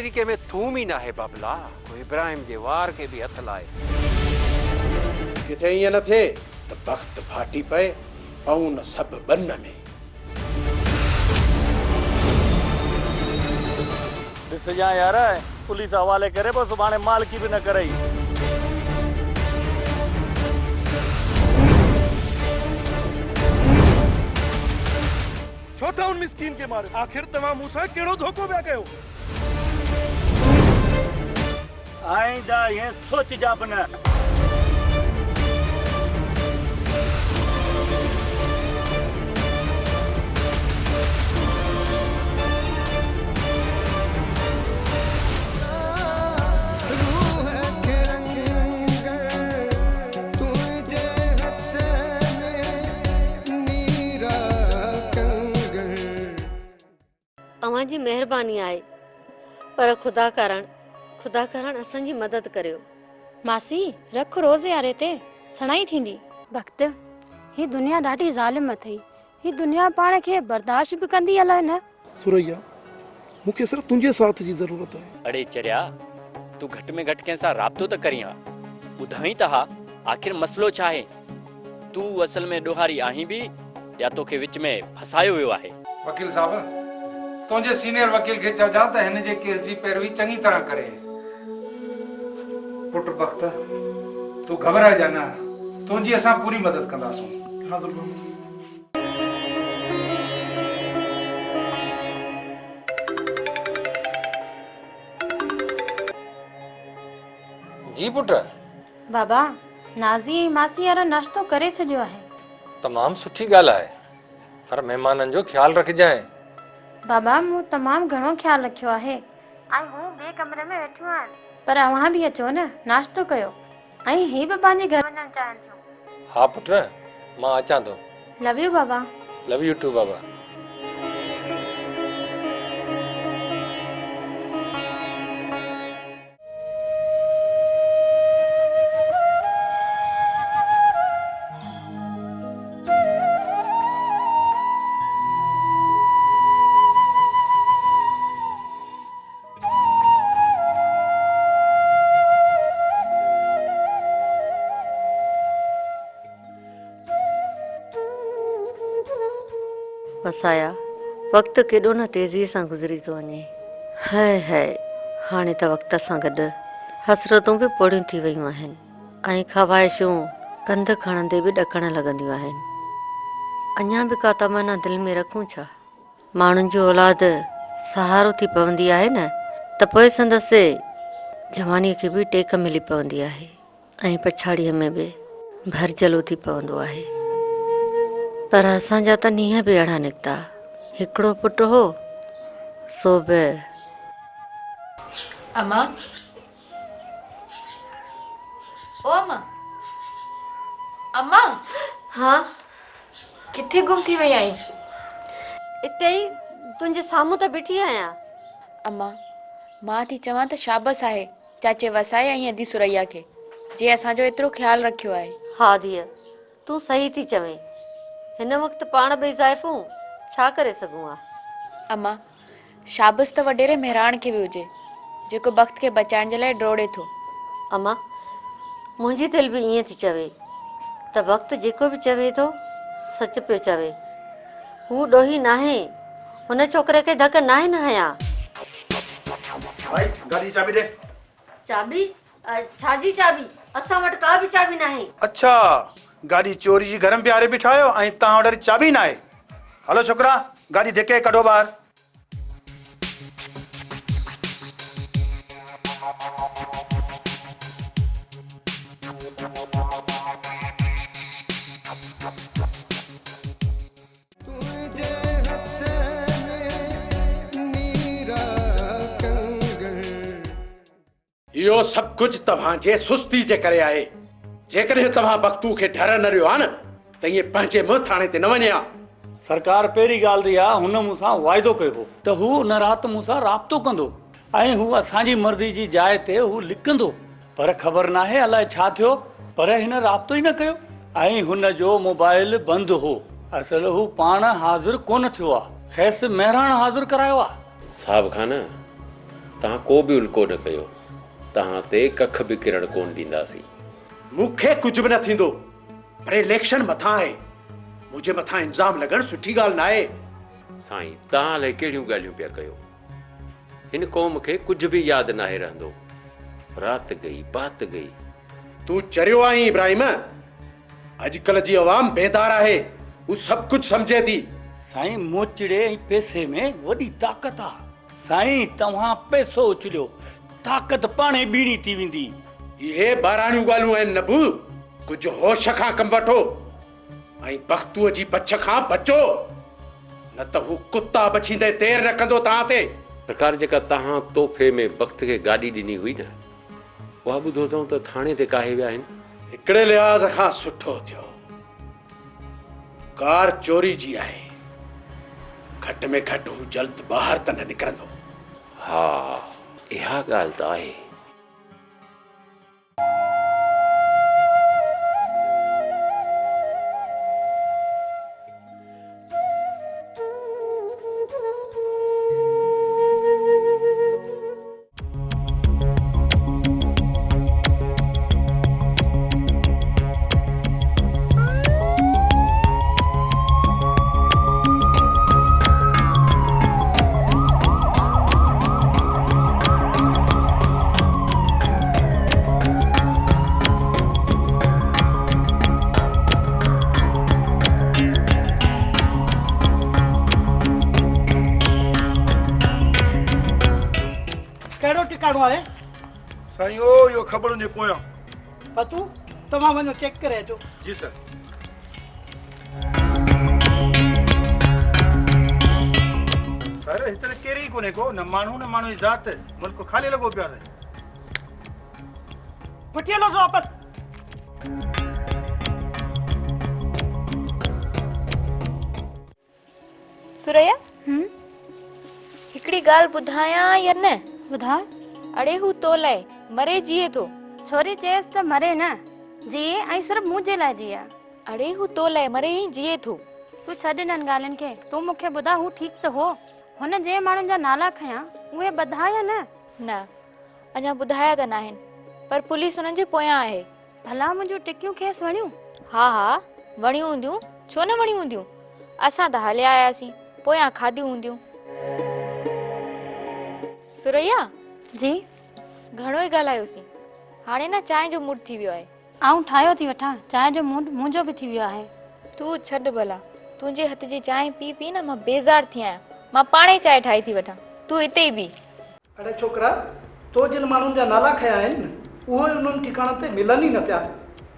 तरीके में थूम ही ना है बाबला, कोई इब्राहिम के वार के भी हथ लाए। किथे ईअं न थिए त वक़्तु फाटी पए ऐं न सभु बन में। ॾिसजां यार, पुलिस हवाले करे पोइ सुभाणे मालकी बि न करई। छो था उन मिस्कीन के मारे? आखिर तव्हां मूंसां कहिड़ो धोखो पिया कयो? आईंदा ईअं सोचजा बि न। अवां जी मेहरबानी आहे, पर खुदा करण असांजी मदद करियो। मासी रख रोज़ यारे ते सणाई थींदी। वक़्त ही दुनिया ॾाढी ज़ालिम अथई, ही दुनिया पाण खे बर्दाश्त बि कंदी अलाए न। सुरैया, मूंखे सिर्फ़ तुंहिंजे साथ जी ज़रूरत आहे। अड़े चरिया, तू घटि में घटि कंहिंसां राब्तो त करी हा, ॿुधाई त हा आखिर मसलो छा आहे। तू असल में ॾोहारी आहीं बि या तोखे विच में फसायो वियो आहे? वकील साहब, तुंहिंजे सीनियर वकील खे चवजां त हिन जे केस जी पैरवी चङी तरह करे। पुट बख्त, तू घबराइजा न, तुंहिंजी असां पूरी मदद कंदासूं। हाज़िर बाबू। जी पुट। बाबा, नाज़ी ऐं मासी वारा नाश्तो करे छॾियो आहे। तमाम सुठी ॻाल्हि आहे, पर महिमाननि जो ख्याल रखजांइ। बाबा, मूं तमामु घणो ख्याल रखियो आहे ऐं हू ॿिए कमरे में वेठियूं आहिनि, पर अव्हां बि अचो न, नाश्तो कयो। ऐं ही बि पंहिंजे घर वञणु चाहिनि थियूं। हाँ पुट, मां अचां थो। लव यू बाबा। लव यू टू बाबा। वसाया, वक़्तु केॾो न तेज़ीअ सां गुज़री थो वञे। हाय हाय, हाणे त वक़्त सां गॾु हसरतूं बि पोड़ियूं थी वियूं आहिनि ऐं ख़वाहिशूं कंध खणंदे बि ॾकणु लॻंदियूं आहिनि। अञा बि का तमन्ना दिलि में रखूं छा? माण्हुनि जी औलाद सहारो थी पवंदी आहे न, त पोइ संदसि जवानीअ खे बि टेक मिली पवंदी आहे ऐं पछाड़ीअ में बि भरजलो थी पवंदो आहे। पर असांजा त नीह बि अहिड़ा निकिता। हिकिड़ो पुटु हो, सो बि। अम्मा, ओ अम्मा, अम्मा। हाँ, किथे गुम थी वई आई? इते ई तुंहिंजे साम्हूं त बीठी आहियां। अम्मा, मां थी चवां त शाबस आहे चाचे वसाए ऐं अदी सुरैया खे, जे असांजो एतिरो ख्यालु रखियो आहे। हा धीअ, तूं सही थी चवें। हिन वक़्तु पाण ॿई ज़ाइफ़ूं छा करे सघूं हा? अम्मा, शाबस त वॾेरे मेहरान खे बि हुजे, जेको वक़्त खे बचाइण जे लाइ डोड़े थो। अम्मा, मुंहिंजी दिलि बि ईअं थी चवे त वक़्तु जेको बि चवे थो सच पियो चवे। हू ॾोही नाहे, हुन छोकिरे खे धक नाहे न हयां। भाई, गाड़ी चाबी दे। चाबी? छाजी चाबी? असां वटि का बि चाबी नाहे। अच्छा, गाड़ी चोरी जी घर में ॿियारे बिठायो ऐं तव्हां वटि चाबी न आहे? हलो छोकिरा, गाड़ी धिके कढो ॿाहिरि। इहो सभु कुझु तव्हांजे सुस्ती जे करे आहे। जेकॾहिं तव्हां वक़्तू खे डर न रहियो आहे न, त ईअं पंहिंजे मुंहुं थाणे ते न वञे हा। सरकार पहिरीं ॻाल्हि त हुन मूंसां वाइदो कयो हो त हू उन राति मूंसां राब्तो कंदो ऐं हू असांजी मर्ज़ी जी जाइ ते हू लिकंदो, पर ख़बर नाहे अलाए छा थियो, पर हिन राब्तो ई न कयो ऐं हुन जो मोबाइल बंदि हो। असल हू पाण हाज़िर कोन थियो आहे, खेसि महिराण हाज़िर करायो आहे। साहब खान, तव्हां को बि उल्को न कयो, तव्हां ते कख बि किरण कोन ॾींदासीं। मूंखे कुझु बि न थींदो, पर इलेक्शन मथां आहे, मुंहिंजे मथां इल्ज़ाम लॻणु सुठी ॻाल्हि न आहे। साईं, तव्हां अलाए कहिड़ियूं ॻाल्हियूं पिया कयो। हिन क़ौम खे कुझु बि यादि नाहे रहंदो। रात गई बात गई। तूं चरियो आहीं इब्राहिम। अॼुकल्ह जी अवाम बेदार आहे, हू सभु कुझु सम्झे थी। साईं, मोचड़े ऐं पैसे में वॾी ताक़त आहे। साईं, तव्हां पैसो उछलियो, ताक़त पाणे बीड़ी थी वेंदी। इहे ॿाराणियूं ॻाल्हियूं आहिनि नबू। कुझु होश खां कमु वठो ऐं बख़्तूअ जी पछ खां बचो, न त हू कुता बछींदे देर न कंदो तव्हां ते। सरकार, जेका तव्हां तोहफ़े में वक़्त खे गाॾी ॾिनी हुई न, उहा ॿुधो अथऊं त थाणे ते काहे विया आहिनि। हिकिड़े लिहाज़ खां सुठो थियो, कार चोरी जी आहे। घटि में घटि हू जल्द ॿाहिरि त न निकिरंदो। हा, इहा ॻाल्हि त आहे। कहिड़ो टिकाणो आहे? साईं ओ यो ख़बरुनि जे पोयां। पतू तव्हां वञो चेक करे अचो। जी सर। सर, हिते कहिड़ी कोन्हे को, न माण्हू न माण्हू जी ज़ात, मुल्क ख़ाली लॻो पियो आहे। पुठी हलो वापसि। सुरैया, हिकिड़ी ॻाल्हि ॿुधायां या न? ॿुधा। अड़े हू तो लाइ मरे जीए थो। छोरी चएसि त मरे न, जिए ऐं सिर्फ़ु मूं जे लाइ जिए। अड़े हू तो लाइ मरे ई जिए थो। तूं छॾ इन्हनि ॻाल्हियुनि खे। तूं मूंखे ॿुधा, हू ठीकु त हो? हुन जे माण्हुनि जा नाला खयां, उहे ॿधा या न? न, अञा ॿुधाया त नाहिनि, पर पुलिस हुननि जे पोयां आहे। भला मुंहिंजूं टिकियूं खेसि वणियूं? हा हा, वणियूं हूंदियूं, छो न वणियूं हूंदियूं। असां त हलिया आयासीं, पोयां खाधियूं हूंदियूं। सुरैया जी, घणो ई ॻाल्हायोसीं, हाणे न चांहि जो मूड थी वियो आहे। आऊं ठाहियो थी वठां, चांहि जो मूड मुंहिंजो बि थी वियो आहे। तूं छॾ भला, तुंहिंजे हथ जी चांहि पी पी न मां बेज़ार थी आहियां। मां पाणे ई चांहि ठाही थी वठां, तूं हिते ई बि। अड़े छोकिरा, तो जिन माण्हुनि जा नाला खया आहिनि न, उहे उन्हनि ठिकाणनि ते मिलनि ई न पिया।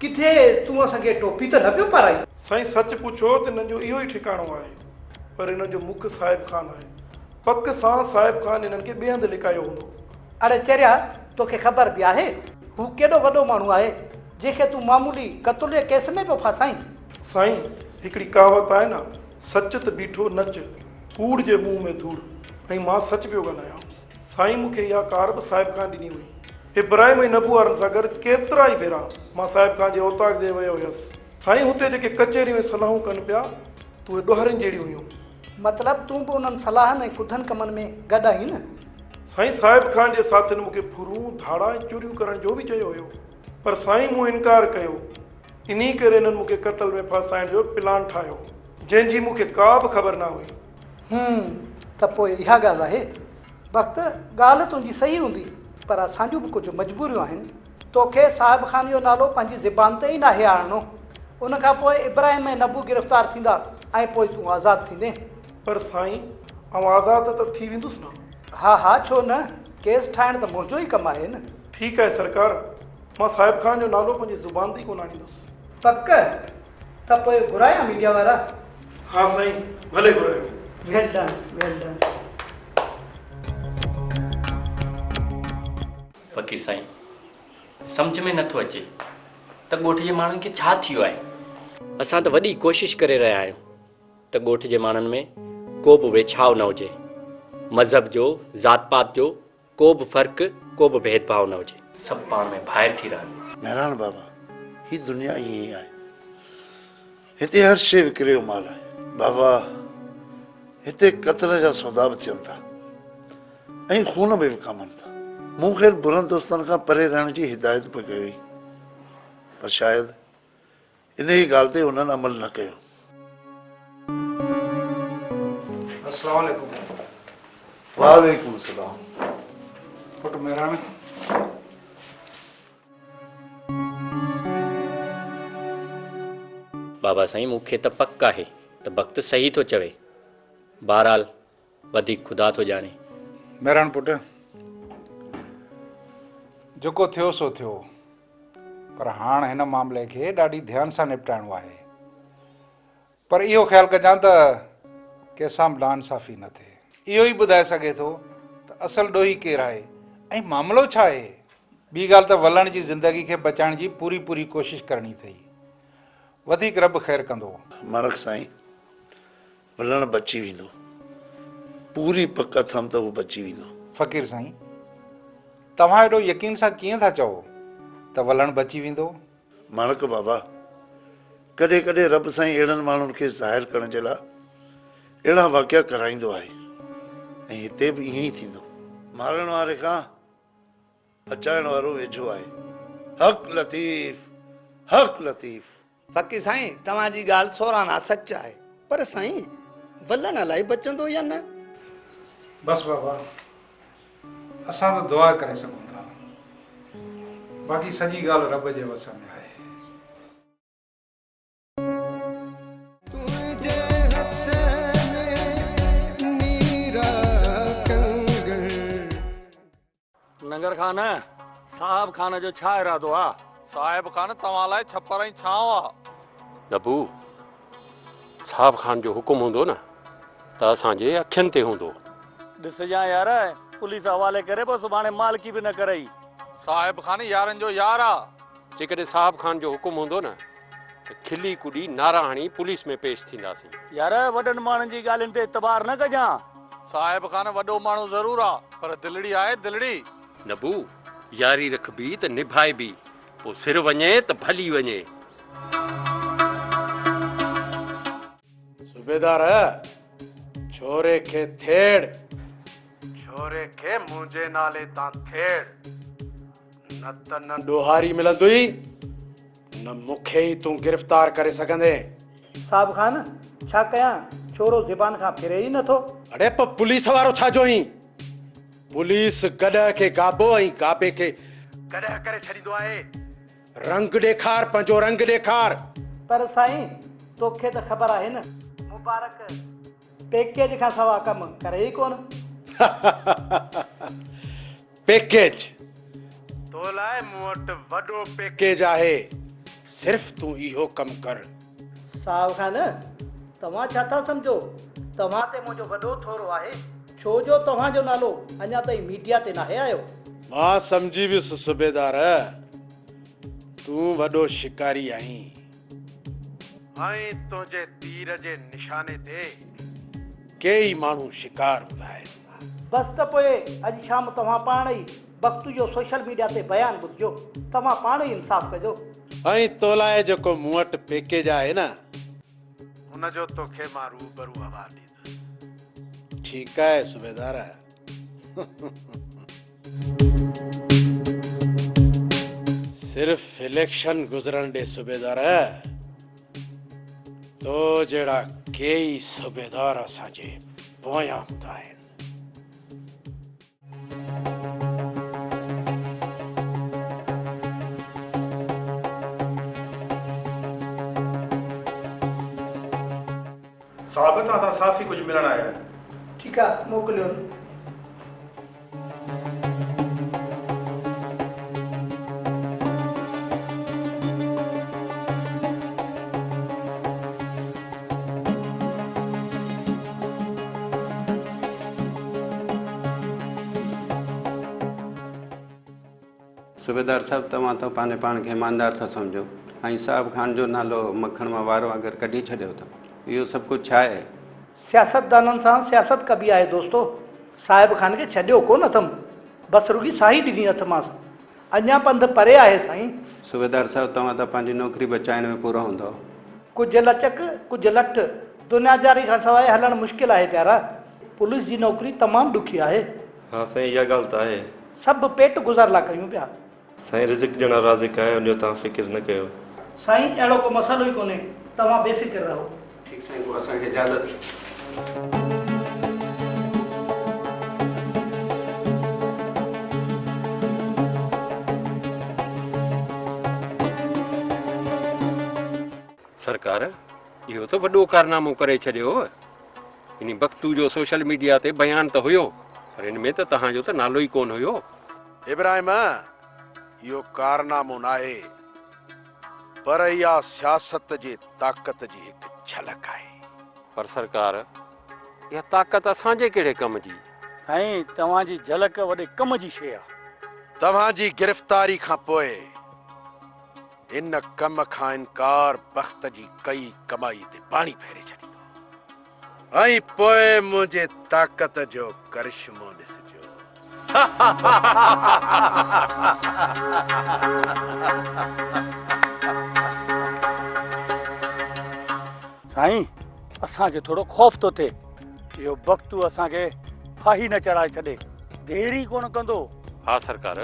किथे तूं असांखे टोपी त न पियो पाराई? साईं, सच पुछो त हिननि जो इहो ई ठिकाणो आहे, पर हिन जो मुख साहिब खान आहे। पक सां साहिब खान हिननि खे ॿिए हंधि लिकायो हूंदो। अड़े चरिया, तोखे ख़बर बि आहे हू केॾो वॾो माण्हू आहे जंहिंखे तूं मामूली क़त्ल जे केस में पियो फासाईं? साईं, हिकिड़ी कहावत आहे न, सच त बीठो नच, कूड़ जे मुंहं में धूड़। ऐं मां सच पियो ॻाल्हायां। साईं, मूंखे इहा कार बि साहिब खान ॾिनी हुई। इब्राहिम ऐं नबू वारनि सां गॾु केतिरा ई भेरा मां साहिब खान जे औताक ते वियो हुयसि। साईं, हुते जेके कचहरी में सलाहूं कनि पिया, तूं उहे ॾोहरनि जहिड़ियूं हुयूं। मतिलबु तूं बि उन्हनि सलाहनि ऐं कुधनि कमनि में गॾु आहीं न? साईं, साहिब खान जे साथियुनि मूंखे फुरूं, धाड़ा ऐं चोरियूं करण जो बि चयो हुयो, पर साईं मूं इनकार कयो। इन्ही करे हिननि मूंखे क़त्ल में फासाइण जो प्लान ठाहियो, जंहिंजी मूंखे का बि ख़बर न हुई। त पोइ इहा ॻाल्हि आहे। वक़्तु ॻाल्हि तुंहिंजी सही हूंदी, पर असांजूं बि कुझु मजबूरियूं आहिनि। तोखे साहिब खान जो नालो पंहिंजी ज़बान ते ई नाहे आणणो। उनखां पोइ इब्राहिम ऐं नबू गिरफ़्तार थींदा ऐं पोइ तूं आज़ादु थींदे। पर साईं, आउं आज़ादु त थी वेंदुसि न? हा हा, छो न, केस ठाहिण त मुंहिंजो ई कमु आहे न। ठीकु आहे सरकार, मां साहिब खान जो नालो पंहिंजी ज़ुबान ते ई कोन आणींदुसि। पक त पोइ घुरायां मीडिया वारा? हा साईं, भले घुरायो। वेल डन, वेल डन। फ़कीर साईं, सम्झ में नथो अचे त ॻोठ जे माण्हुनि खे छा थियो आहे। असां त वॾी कोशिशि करे रहिया आहियूं त ॻोठ जे माण्हुनि में को बि वेछाव न हुजे, मज़हब जो, ज़ात पात जो को बि फ़र्क़ु, को बि भेदभाव न हुजे, सभु पाण में भाइर थी रहनि। महिरान बाबा, ही दुनिया ईअं ई आहे। हिते हर शइ विकिरे जो माल आहे बाबा। हिते क़त्ल जा सौदा बि थियनि था ऐं खून बि विकामनि था। मूं ख़ैर बुरनि दोस्तनि खां परे रहण जी हिदायत बि कई हुई, पर शायदि इन ई ॻाल्हि ते उन्हनि अमल न कयो। अस्सलाम वालेकुम। वालेकुम सलाम। पुट मेहरान, बाबा साईं मूंखे त पक आहे त वक़्तु सही थो चवे। बहरहाल वधीक ख़ुदा थो ॼाणे। मेहरान पुट, जेको थियो सो थियो, पर हाणे हिन मामले खे ॾाढी ध्यान सां निपटाइणो आहे। पर इहो ख़्यालु कजां त कंहिंसां बि नाइंसाफ़ी न थिए। इहो ई ॿुधाए सघे थो त असुलु ॾोही केरु आहे ऐं मामिलो छा आहे। ॿी ॻाल्हि त वलण जी ज़िंदगी खे बचाइण जी पूरी पूरी कोशिशि करणी अथई। वधीक रब ख़ैरु कंदो। माणक साईं, वलण बची वेंदो, पूरी पक अथमि त उहो बची वेंदो। फ़क़ीर साईं, तव्हां एॾो यकीन सां कीअं था चओ त वलण बची वेंदो? माणक बाबा, कॾहिं कॾहिं रब साईं अहिड़नि माण्हुनि खे ज़ाहिर करण जे लाइ अहिड़ा वाक़िया कराईंदो आहे, ऐं हिते बि ईअं ई थींदो। मारण वारे खां बचाइण वारो वेझो आहे। हक़ लतीफ़, हक़ लतीफ़। फ़क़ीर साईं, तव्हांजी ॻाल्हि सोराना सच आहे, पर साईं वलण अलाए बचंदो या न। बसि बाबा, असां त दुआ करे सघूं था, बाक़ी सॼी ॻाल्हि रब जे वस में आहे। नंगर खान, साहब खान जो छा इरादो आहे? साहिब खान तव्हां लाइ छपर ऐं छांव आहे। नबू, साहब खान जो हुकुम हूंदो न त असांजे अखियुनि ते हूंदो। ॾिसजां यार, पुलिस हवाले करे पोइ सुभाणे मालकी बि न करई। साहिब खान यारनि जो यार आहे। जेकॾहिं साहब खान जो हुकुम हूंदो न त खिली कुॾी नारा हणी पुलिस में पेश थींदासीं। यार, वॾनि माण्हुनि जी ॻाल्हियुनि ते इतबार न कजां। साहिब खान वॾो माण्हू ज़रूरु आहे, पर दिलड़ी आहे दिलड़ी। नबू, यारी रखबी त निभाइबी, पोइ सिर वञे त भली वञे। सूबेदार, छोरे खे थेड़, छोरे खे मुंहिंजे नाले तां थेड़, न त न ॾोहारी मिलंदुई, न मूंखे ई तूं गिरफ़्तार करे सघंदे। साहब खान, छा कयां? छोरो ज़बान खां फिरे ई नथो। अड़े पर पुलिस वारो छा जो ई? पुलिस गॾह खे गाबो ऐं गाबे खे गॾह करे छॾींदो आहे। रंग ॾेखार, पंहिंजो रंग ॾेखार। पर साईं, तोखे त ख़बर आहे न, मुबारक पैकेज खां सवा कमु करे ई कोन। पैकेज? तो लाइ मूं वटि वॾो पैकेज आहे, सिर्फ़ तूं इहो कमु कर। साहब खान, तव्हां छा था सम्झो? तव्हां ते मुंहिंजो वॾो थोरो आहे, छो जो तव्हांजो नालो अञा ताईं मीडिया ते नाहे आयो। मां सम्झी वियुसि सूबेदार, तूं वॾो शिकारी आहीं, ऐं तुंहिंजे तीर जे निशाने ते कई माण्हू शिकार हूंदा आहिनि। बसि त पोइ अॼु शाम तव्हां पाण ई वक़्तु जो सोशल मीडिया ते बयानु ॿुधिजो, तव्हां पाण ई इंसाफ़ कजो। ऐं तो लाइ जेको मूं वटि पैकेज आहे न, उनजो तोखे मां रूबरू हवाले ॾींदुसि। ठीकु आहे सूबेदार? सिर्फ़ इलेक्शन गुज़रण ॾे सूबेदार, तो जहिड़ा कई सूबेदार असांजे पोयां हूंदा आहिनि। साहब तव्हां सां साफ़ ई कुझु मिलण आया आहिनि। ठीकु आहे, मोकिलियो। सूबेदार साहब, तव्हां त पंहिंजे पाण खे ईमानदार था सम्झो ऐं साहब खान जो नालो मखण मां वारो अगरि कढी छॾियो अथव, इहो सभु कुझु छा आहे? सियासतदाननि सां सियासत कबी आहे दोस्तो। साहिब खान खे छॾियो कोन अथमि, बसि रुगी साही ॾिनी अथमांसि। अञा पंधु परे आहे साईं। सूबेदार साहब, तव्हां त पंहिंजी नौकिरी बचाइण में पूरा हूंदव। कुझु लचक, कुझु लठ, दुनियादारी खां सवाइ हलणु मुश्किल आहे प्यारा। पुलिस जी नौकिरी तमामु ॾुखी आहे। हाँ साईं, इहा ॻाल्हि त आहे। सभु पेट गुज़ार लाइ कयूं पिया। साईं रिज़िक ॼणा राज़िक आहे, उन जो तव्हां फ़िकिर न कयो। साईं अहिड़ो को मसालो ई कोन्हे, तव्हां बेफ़िक्र रहो। ठीकु साईं, पोइ असांखे इजाज़त। सरकार इहो त वॾो कारनामो करे छॾियो। इन बख़्तू जो सोशल मीडिया ते बयान त हुयो, पर इन में त तव्हांजो त नालो ई कोन हुयो। इब्राहिम, इहो कारनामो न आहे, पर इहा सियासत जे ताक़त जी हिकु झलक आहे। पर सरकार, इहा ताक़त असांजे कहिड़े कम जी? साईं तव्हांजी झलक वॾे कम जी शइ आहे। तव्हांजी गिरफ़्तारी खां पोइ इन कम खां इनकार बख़्त जी कई कमाई ते पाणी फेरे छॾींदो, ऐं पोइ मुंहिंजे ताक़त जो करिश्मो ॾिसिजो। साईं असांखे थोरो ख़ौफ़ थो थिए, इहो वक़्तु असांखे फाही न चढ़ाए छॾे, देरी कोन कंदो। हा सरकार,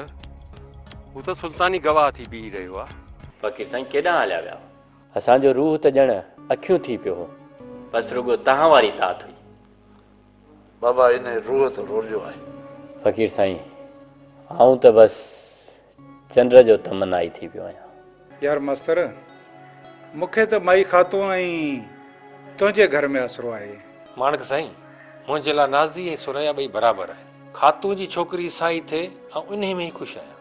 हू त सुल्तानी गवाह थी बीह रहियो आहे। फ़क़ीर साईं केॾांहुं हलिया विया? असांजो रूह त ॼण अखियूं थी पियो हो, बसि रुॻो तव्हां वारी तात हुई। बाबा इन रूह त रोलियो आहे। फ़क़ीर साईं आऊं त बसि चंड जो तमन्नाई थी पियो आहियां। यार मास्तर, मूंखे त माई खातून ऐं तुंहिंजे घर में आसरो आहे। माणक साईं, मुंहिंजे लाइ नाज़ी ऐं सुरैया ॿई बराबरि आहे। खातू जी छोकिरी साई थिए ऐं इन में ई ख़ुशि आहियां।